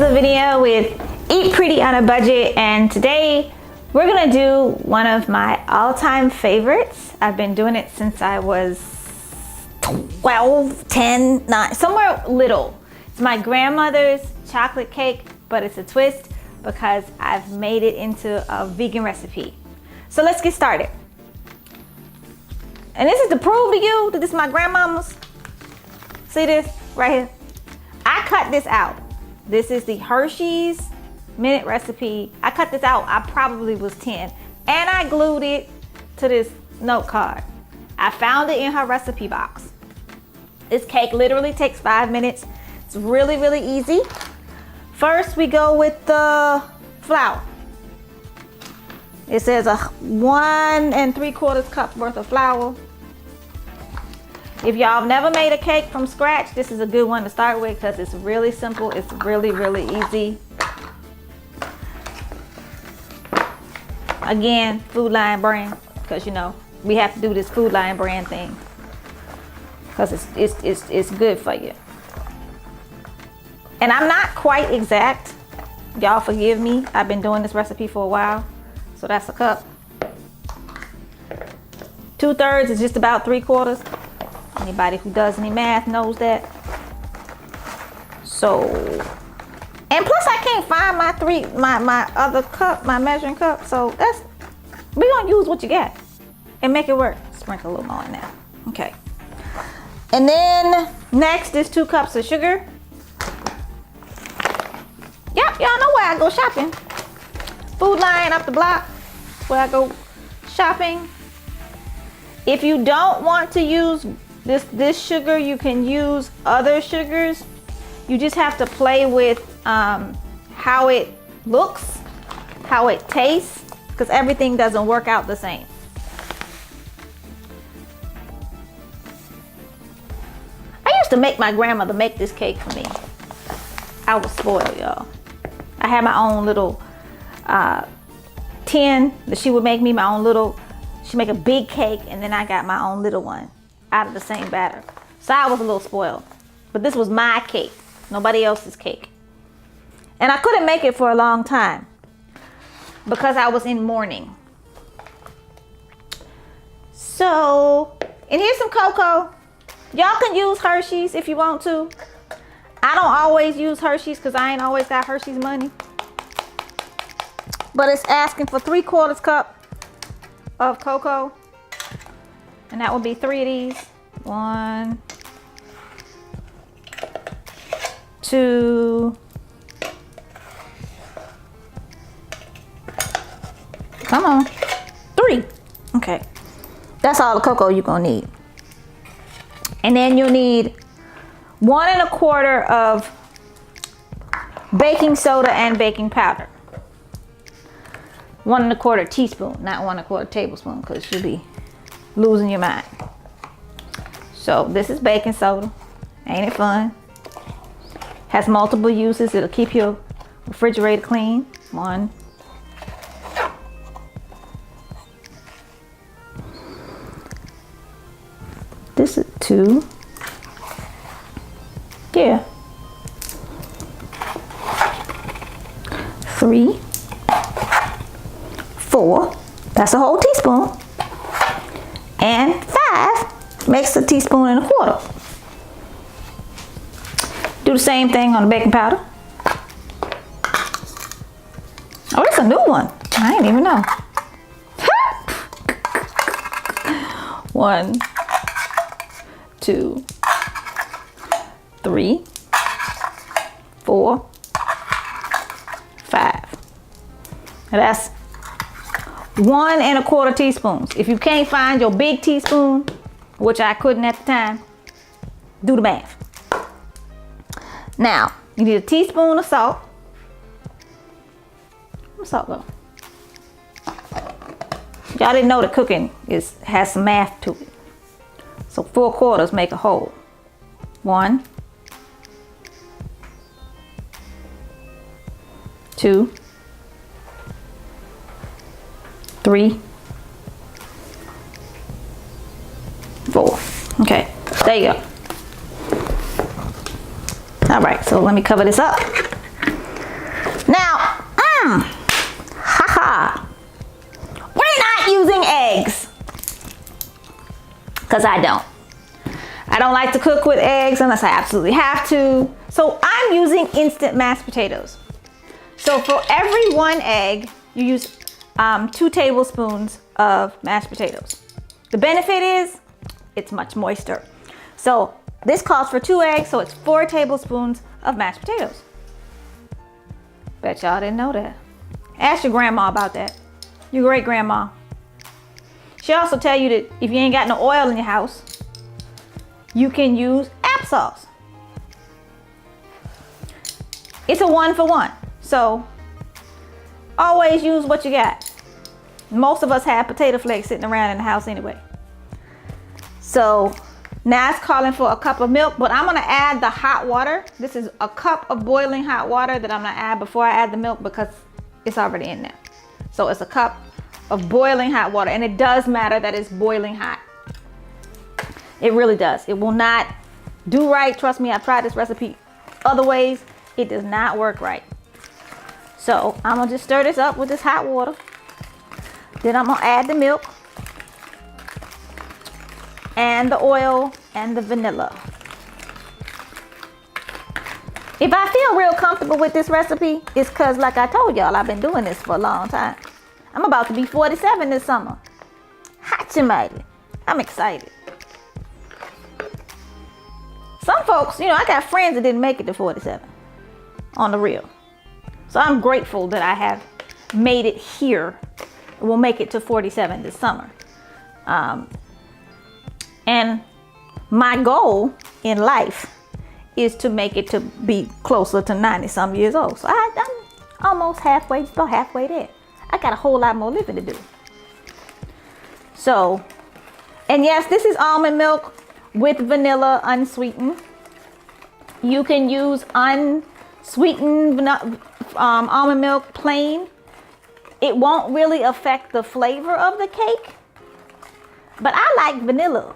Lavinia with Eat Pretty on a Budget, and today we're gonna do one of my all-time favorites. I've been doing it since I was 12, 10, 9, somewhere little. It's my grandmother's chocolate cake, but it's a twist because I've made it into a vegan recipe. So let's get started. And this is to prove to you that this is my grandmama's. See this right here? I cut this out. This is the Hershey's minute recipe. I cut this out, I probably was 10. And I glued it to this note card. I found it in her recipe box. This cake literally takes 5 minutes. It's really, really easy. First, we go with the flour. It says a 1 3/4 cup worth of flour. If y'all have never made a cake from scratch, this is a good one to start with because it's really simple. It's really, really easy. Again, Food Line brand, because you know we have to do this Food Line brand thing because it's good for you. And I'm not quite exact. Y'all forgive me. I've been doing this recipe for a while. So that's a cup. 2/3 is just about 3/4. Anybody who does any math knows that. So, and plus I can't find my other cup, my measuring cup. So we're gonna use what you got and make it work. Sprinkle a little more in there. Okay. And then next is 2 cups of sugar. Yep, y'all know where I go shopping. Food Line up the block. That's where I go shopping. If you don't want to use this sugar, you can use other sugars. You just have to play with how it looks, how it tastes, because everything doesn't work out the same. I used to make my grandmother make this cake for me. I was spoiled, y'all. I had my own little tin that she would make me, my own little, she'd make a big cake, and then I got my own little one out of the same batter. So I was a little spoiled. But this was my cake, nobody else's cake. And I couldn't make it for a long time because I was in mourning. So, and here's some cocoa. Y'all can use Hershey's if you want to. I don't always use Hershey's because I ain't always got Hershey's money. But it's asking for 3/4 cup of cocoa. And that would be 3 of these. 1, 2. Come on. 3. Okay. That's all the cocoa you're gonna need. And then you'll need 1 1/4 of baking soda and baking powder. 1 1/4 teaspoon, not 1 1/4 tablespoon, because you'll be losing your mind. So this is baking soda. Ain't it fun? Has multiple uses. It'll keep your refrigerator clean. 1. This is 2. Yeah. 3, 4. That's a whole teaspoon. And 5 makes a teaspoon and 1/4. Do the same thing on the baking powder. Oh, it's a new one. I didn't even know. 1, 2, 3, 4, 5. Now that's 1 1/4 teaspoons. If you can't find your big teaspoon, which I couldn't at the time, do the math. Now, you need a teaspoon of salt. Where's salt go? Y'all didn't know that cooking has some math to it. So 4/4 make a whole. 1, 2, 3, 4. Okay, there you go. All right, so let me cover this up. Now, haha, we're not using eggs, because I don't like to cook with eggs unless I absolutely have to. So I'm using instant mashed potatoes. So for every 1 egg, you use 2 tablespoons of mashed potatoes. The benefit is it's much moister. So this calls for 2 eggs, so it's 4 tablespoons of mashed potatoes. Bet y'all didn't know that. Ask your grandma about that. Your great grandma. She'll also tell you that if you ain't got no oil in your house, you can use applesauce. It's a 1-for-1. So always use what you got. Most of us have potato flakes sitting around in the house anyway. So now it's calling for a cup of milk, but I'm gonna add the hot water. This is a cup of boiling hot water that I'm gonna add before I add the milk because it's already in there. So it's a cup of boiling hot water, and it does matter that it's boiling hot. It really does. It will not do right. Trust me, I've tried this recipe other ways. It does not work right. So I'm gonna just stir this up with this hot water. Then I'm gonna add the milk and the oil and the vanilla. If I feel real comfortable with this recipe, it's because, like I told y'all, I've been doing this for a long time. I'm about to be 47 this summer. Hot-cha-mighty. I'm excited. Some folks, you know, I got friends that didn't make it to 47 on the real. So I'm grateful that I have made it here. We'll make it to 47 this summer. And my goal in life is to make it to be closer to 90 some years old. So I'm almost halfway, just about halfway there. I got a whole lot more living to do. So, and yes, this is almond milk with vanilla unsweetened. You can use unsweetened almond milk plain. It won't really affect the flavor of the cake, but I like vanilla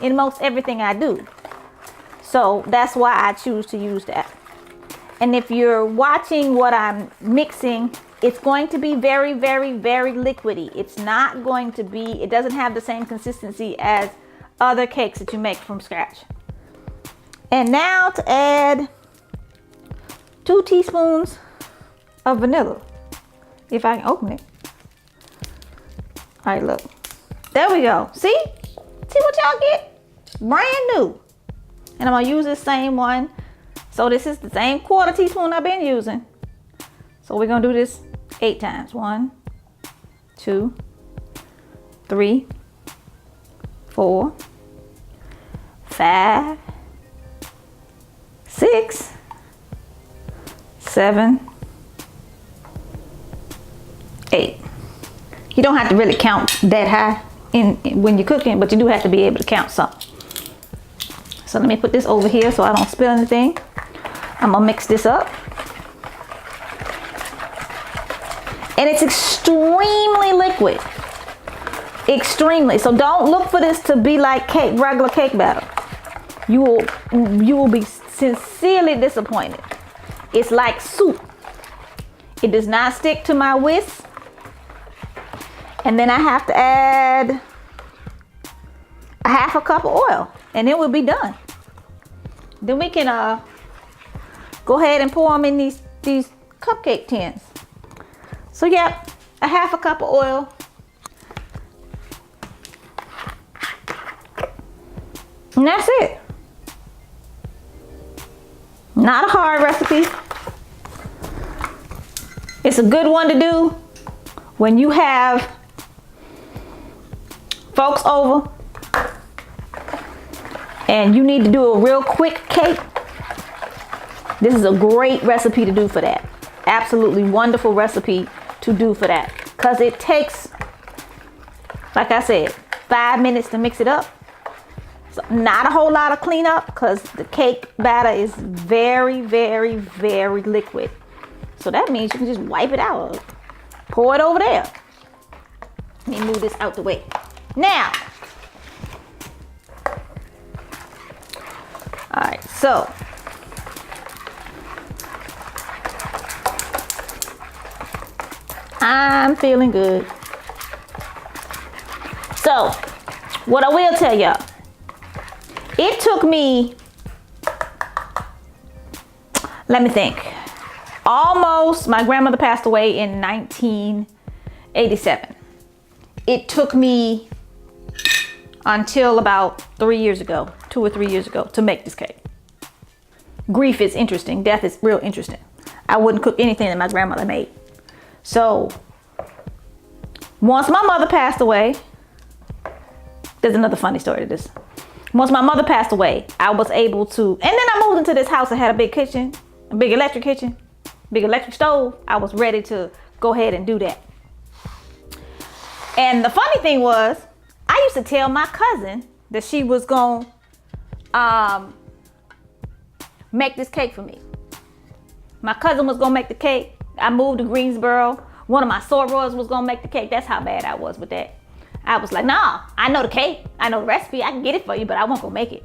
in most everything I do. So that's why I choose to use that. And if you're watching what I'm mixing, it's going to be very, very, very liquidy. It's not going to be, it doesn't have the same consistency as other cakes that you make from scratch. And now to add 2 teaspoons of vanilla. If I can open it. All right, look. There we go. See? See what y'all get? Brand new. And I'm gonna use this same one. So this is the same 1/4 teaspoon I've been using. So we're gonna do this 8 times. 1, 2, 3, 4, 5, 6, 7, 8. You don't have to really count that high when you're cooking, but you do have to be able to count some. So let me put this over here so I don't spill anything. I'm gonna mix this up. And it's extremely liquid. Extremely. So don't look for this to be like cake, regular cake batter. You will be sincerely disappointed. It's like soup. It does not stick to my whisk. And then I have to add a 1/2 cup of oil, and it will be done. Then we can go ahead and pour them in these cupcake tins. So yeah, a 1/2 cup of oil. And that's it. Not a hard recipe. It's a good one to do when you have folks over and you need to do a real quick cake. This is a great recipe to do for that. Absolutely wonderful recipe to do for that, because it takes, like I said, 5 minutes to mix it up. So not a whole lot of cleanup, because the cake batter is very, very, very liquid. So that means you can just wipe it out. Pour it over there. Let me move this out the way. Now, all right, so I'm feeling good. So, what I will tell y'all, it took me, let me think, almost, my grandmother passed away in 1987. It took me until about 3 years ago, 2 or 3 years ago, to make this cake. Grief is interesting. Death is real interesting. I wouldn't cook anything that my grandmother made. So, once my mother passed away, there's another funny story to this. Once my mother passed away, I was able to, and then I moved into this house that had a big kitchen, a big electric kitchen, big electric stove. I was ready to go ahead and do that. And the funny thing was, I used to tell my cousin that she was gonna make this cake for me. My cousin was gonna make the cake. I moved to Greensboro. One of my sorors was gonna make the cake. That's how bad I was with that. I was like, nah, I know the cake. I know the recipe. I can get it for you, but I won't go make it.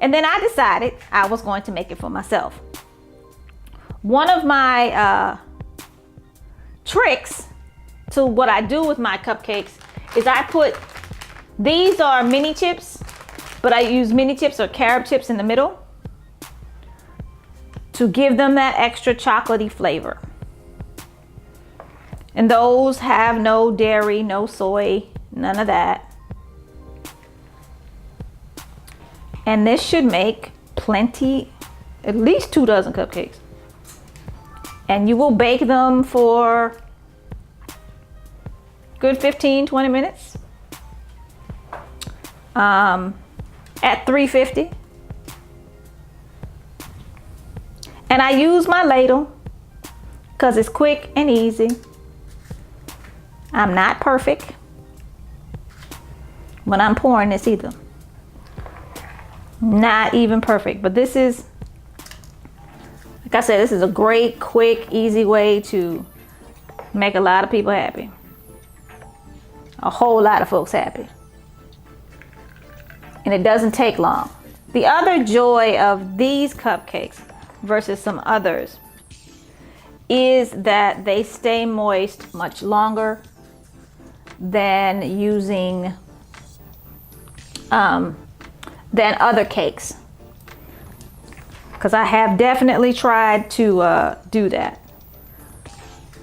And then I decided I was going to make it for myself. One of my tricks to what I do with my cupcakes is I put, these are mini chips, but I use mini chips or carob chips in the middle to give them that extra chocolatey flavor. And those have no dairy, no soy, none of that. And this should make plenty, at least 2 dozen cupcakes. And you will bake them for good 15-20 minutes at 350. And I use my ladle because it's quick and easy. I'm not perfect when I'm pouring this either. Not even perfect, but this is, like I said, this is a great, quick, easy way to make a lot of people happy. A whole lot of folks happy. And it doesn't take long. The other joy of these cupcakes versus some others is that they stay moist much longer than using than other cakes, because I have definitely tried to do that.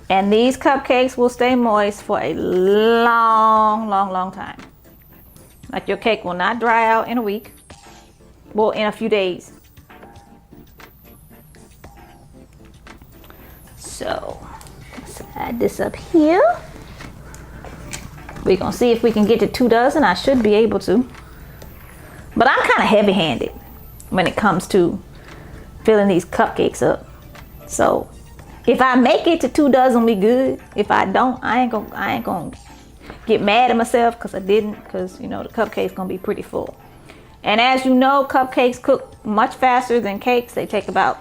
And these cupcakes will stay moist for a long time. Like, your cake will not dry out in a week. Well, in a few days. So, let's add this up here. We're gonna see if we can get to 2 dozen. I should be able to. But I'm kind of heavy-handed when it comes to filling these cupcakes up. So if I make it to 2 dozen, we good. If I don't, I ain't gonna get mad at myself because I didn't, because you know the cupcake's gonna be pretty full. And as you know, cupcakes cook much faster than cakes. They take about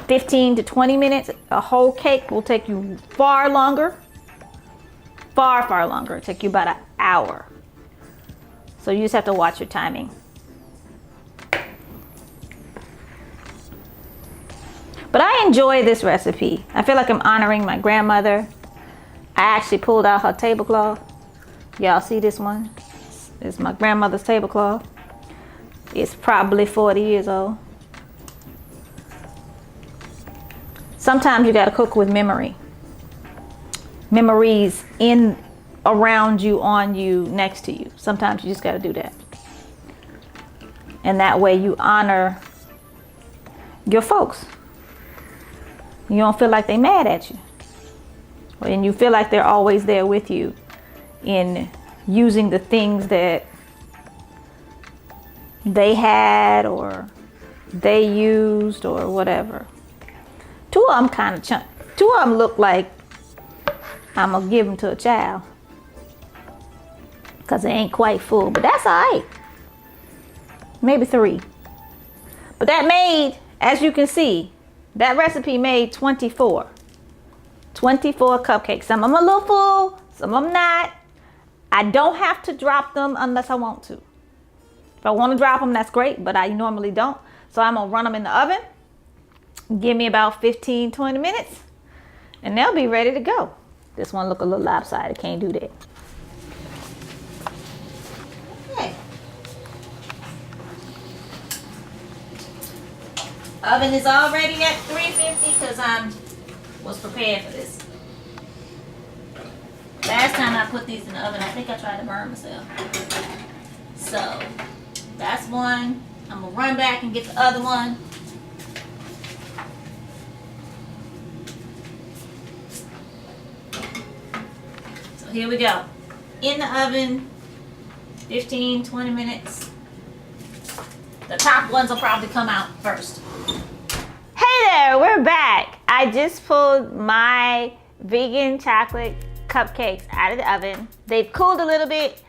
15 to 20 minutes. A whole cake will take you far longer. Far longer. It'll take you about an hour. So you just have to watch your timing. But I enjoy this recipe. I feel like I'm honoring my grandmother. I actually pulled out her tablecloth. Y'all see this one? It's my grandmother's tablecloth. It's probably 40 years old. Sometimes you gotta cook with memory. Memories in, around you, on you, next to you. Sometimes you just got to do that. And that way you honor your folks. You don't feel like they mad at you. And you feel like they're always there with you in using the things that they had or they used or whatever. 2 of them kind of chunk. 2 of them look like I'm gonna give them to a child because they ain't quite full, but that's all right. Maybe 3. But that made, as you can see, that recipe made 24 cupcakes. Some of them a little full, some of them not. I don't have to drop them unless I want to. If I want to drop them, that's great, but I normally don't. So I'm gonna run them in the oven. Give me about 15-20 minutes. and they'll be ready to go. This one look a little lopsided, can't do that. Okay. Oven is already at 350 because I was prepared for this. Last time I put these in the oven, I think I tried to burn myself. So that's one. I'm gonna run back and get the other one. So here we go. In the oven, 15, 20 minutes. The top ones will probably come out first. Hey there, we're back. I just pulled my vegan chocolate cupcakes out of the oven. They've cooled a little bit.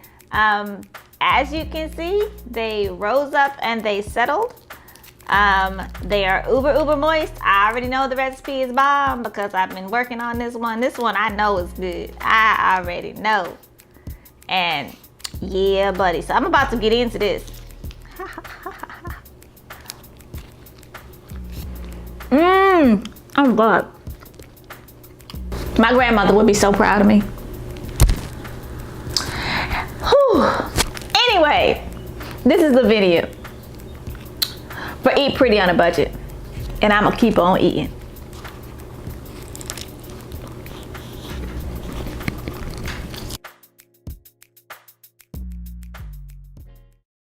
As you can see, they rose up and they settled. They are uber moist. I already know the recipe is bomb because I've been working on this one. This one I know is good. I already know. And yeah, buddy. So I'm about to get into this. Oh God. My grandmother would be so proud of me. Whew. Anyway, this is LAVINIA for Eat Pretty on a Budget. And I'm gonna keep on eating.